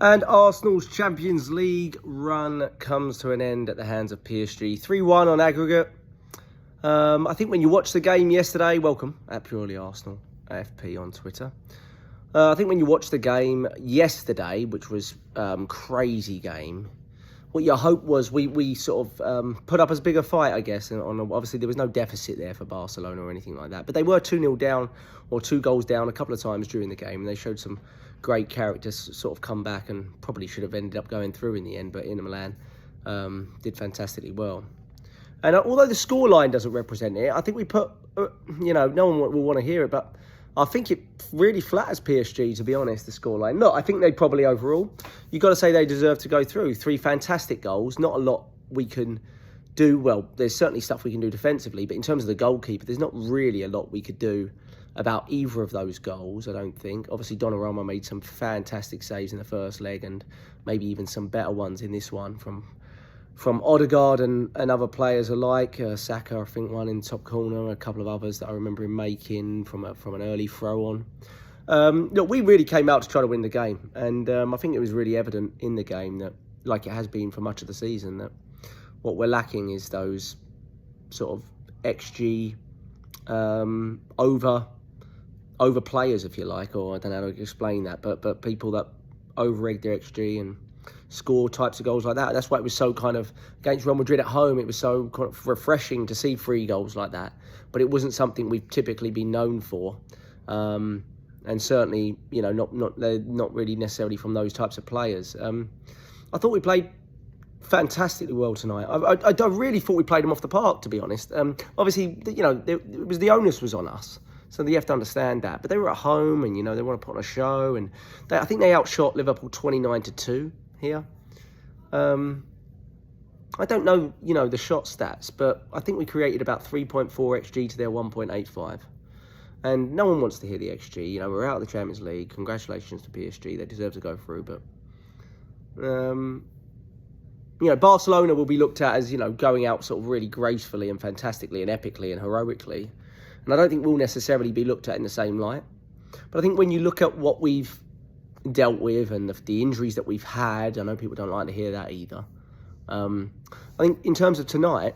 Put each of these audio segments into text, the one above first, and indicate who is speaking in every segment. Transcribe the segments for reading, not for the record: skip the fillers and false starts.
Speaker 1: And Arsenal's Champions League run comes to an end at the hands of PSG. 3-1 on aggregate. I think when you watched the game yesterday, welcome at Purely Arsenal, AFP on Twitter. I think when you watched the game yesterday, which was crazy game, what your hope was we sort of put up as big a fight, I guess. And obviously there was no deficit there for Barcelona or anything like that. But they were 2-0 down or 2 goals down a couple of times during the game. And they showed some great characters sort of come back and probably should have ended up going through in the end. But Inter Milan did fantastically well. And although the scoreline doesn't represent it, I think we put, no one will want to hear it, but I think it really flatters PSG, to be honest, the scoreline. Look, I think they probably overall, you've got to say they deserve to go through. 3 fantastic goals, not a lot we can do. Well, there's certainly stuff we can do defensively, but in terms of the goalkeeper, there's not really a lot we could do about either of those goals, I don't think. Obviously, Donnarumma made some fantastic saves in the first leg and maybe even some better ones in this one from Odegaard and other players alike. Saka, I think, one in top corner, a couple of others that I remember him making from an early throw on. Look, we really came out to try to win the game, and I think it was really evident in the game that, like it has been for much of the season, that what we're lacking is those sort of XG over players, if you like, or I don't know how to explain that, but people that over-egg their XG and score types of goals like that. That's why it was so kind of, against Real Madrid at home, it was so kind of refreshing to see 3 goals like that. But it wasn't something we've typically been known for. And certainly, not really necessarily from those types of players. I thought we played fantastically well tonight. I really thought we played them off the park, to be honest. Obviously, it was the onus was on us. So you have to understand that. But they were at home and, they want to put on a show. And I think they outshot Liverpool 29-2 here. I don't know, the shot stats, but I think we created about 3.4 XG to their 1.85. And no one wants to hear the XG. We're out of the Champions League. Congratulations to PSG. They deserve to go through. But, Barcelona will be looked at as, going out sort of really gracefully and fantastically and epically and heroically. And I don't think we'll necessarily be looked at in the same light. But I think when you look at what we've dealt with and the injuries that we've had, I know people don't like to hear that either. I think in terms of tonight,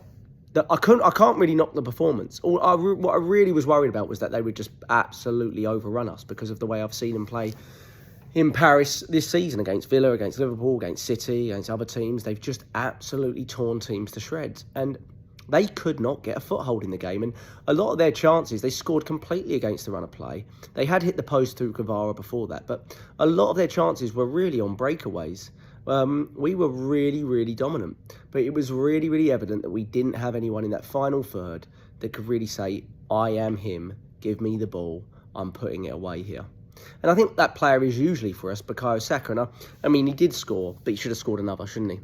Speaker 1: I can't really knock the performance. What I really was worried about was that they would just absolutely overrun us because of the way I've seen them play in Paris this season against Villa, against Liverpool, against City, against other teams. They've just absolutely torn teams to shreds. And they could not get a foothold in the game. And a lot of their chances, they scored completely against the run of play. They had hit the post through Kvara before that, but a lot of their chances were really on breakaways. We were really, really dominant. But it was really, really evident that we didn't have anyone in that final third that could really say, I am him, give me the ball, I'm putting it away here. And I think that player is usually for us, Bukayo Saka. And I mean, he did score, but he should have scored another, shouldn't he?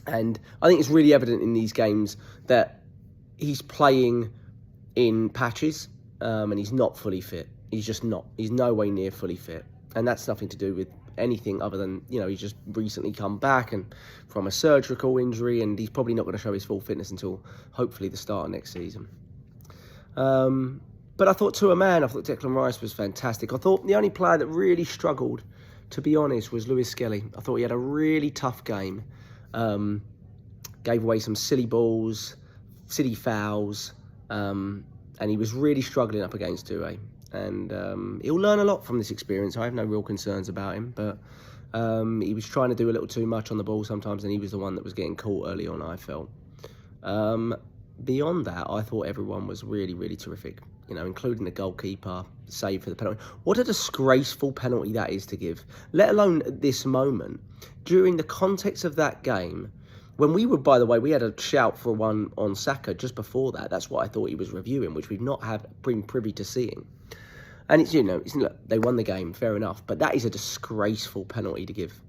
Speaker 1: And I think it's really evident in these games that he's playing in patches and he's not fully fit. He's just not. He's no way near fully fit. And that's nothing to do with anything other than, he's just recently come back and from a surgical injury, and he's probably not going to show his full fitness until hopefully the start of next season. But I thought to a man, I thought Declan Rice was fantastic. I thought the only player that really struggled, to be honest, was Lewis Skelly. I thought he had a really tough game. Gave away some silly balls, silly fouls, and he was really struggling up against Doué. And he'll learn a lot from this experience. I have no real concerns about him, but he was trying to do a little too much on the ball sometimes, and he was the one that was getting caught early on, I felt. Beyond that, I thought everyone was really, really terrific, including the goalkeeper, save for the penalty. What a disgraceful penalty that is to give, let alone at this moment. During the context of that game, when we were, by the way, we had a shout for one on Saka just before that. That's what I thought he was reviewing, which we've not been privy to seeing. And it's, look, they won the game, fair enough, but that is a disgraceful penalty to give.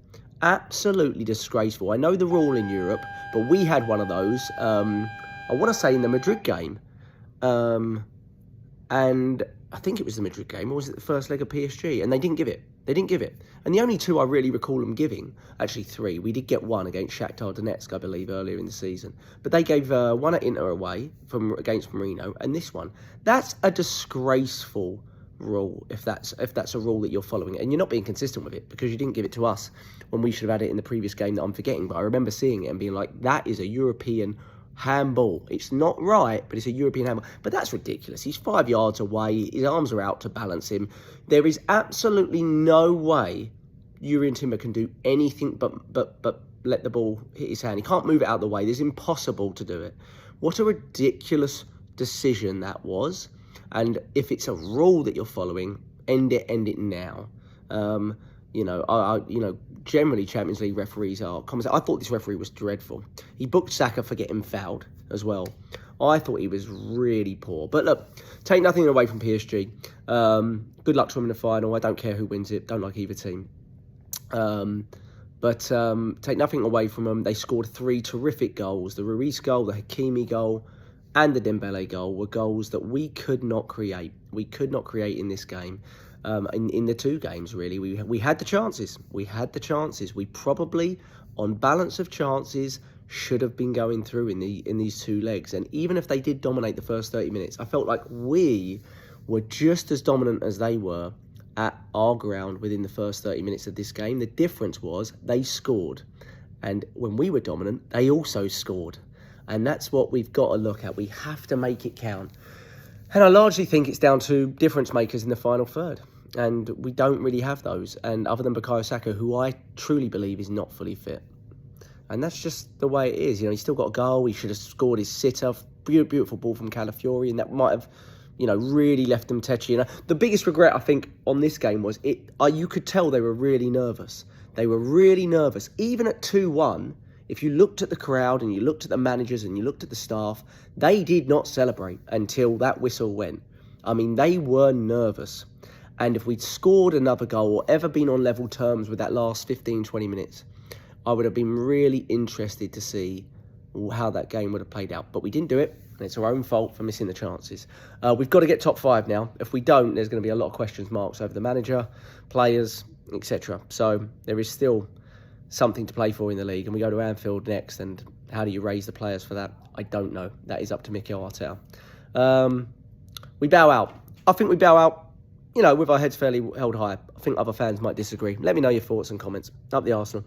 Speaker 1: Absolutely disgraceful. I know the rule in Europe, but we had one of those, I want to say in the Madrid game. And I think it was the Madrid game, or was it the first leg of PSG? And they didn't give it. And the only 2 I really recall them giving, actually 3, we did get one against Shakhtar Donetsk, I believe, earlier in the season. But they gave one at Inter away against Marino, and this one. That's a disgraceful rule if that's a rule that you're following, and you're not being consistent with it because you didn't give it to us when we should have had it in the previous game that I'm forgetting. But I remember seeing it and being like, that is a European handball. It's not right, but it's a European handball. But that's ridiculous. He's 5 yards away. His arms are out to balance him. There is absolutely no way Jurrien Timber can do anything but let the ball hit his hand. He can't move it out of the way. It's impossible to do it. What a ridiculous decision that was. And if it's a rule that you're following, end it now. Generally Champions League referees are commentators. I thought this referee was dreadful. He booked Saka for getting fouled as well. I thought he was really poor. But look, take nothing away from PSG. Good luck to them in the final. I don't care who wins it. Don't like either team. But take nothing away from them. They scored 3 terrific goals. The Ruiz goal, the Hakimi goal, and the Dembele goal were goals that we could not create. We could not create in this game. In the 2 games, really. We had the chances. We had the chances. We probably, on balance of chances, should have been going through in these 2 legs. And even if they did dominate the first 30 minutes, I felt like we were just as dominant as they were at our ground within the first 30 minutes of this game. The difference was they scored. And when we were dominant, they also scored. And that's what we've got to look at. We have to make it count. And I largely think it's down to difference makers in the final third. And we don't really have those. And other than Bukayo Saka, who I truly believe is not fully fit. And that's just the way it is. He's still got a goal. He should have scored his sitter. Beautiful ball from Calafiori. And that might have, really left them tetchy. The biggest regret, I think, on this game was you could tell they were really nervous. They were really nervous. Even at 2-1, if you looked at the crowd and you looked at the managers and you looked at the staff, they did not celebrate until that whistle went. I mean, they were nervous. And if we'd scored another goal or ever been on level terms with that last 15, 20 minutes, I would have been really interested to see how that game would have played out. But we didn't do it, and it's our own fault for missing the chances. We've got to get top 5 now. If we don't, there's going to be a lot of question marks over the manager, players, etc. So there is still something to play for in the league. And we go to Anfield next, and how do you raise the players for that? I don't know. That is up to Mikel Arteta. We bow out. I think we bow out, with our heads fairly held high. I think other fans might disagree. Let me know your thoughts and comments. Up the Arsenal.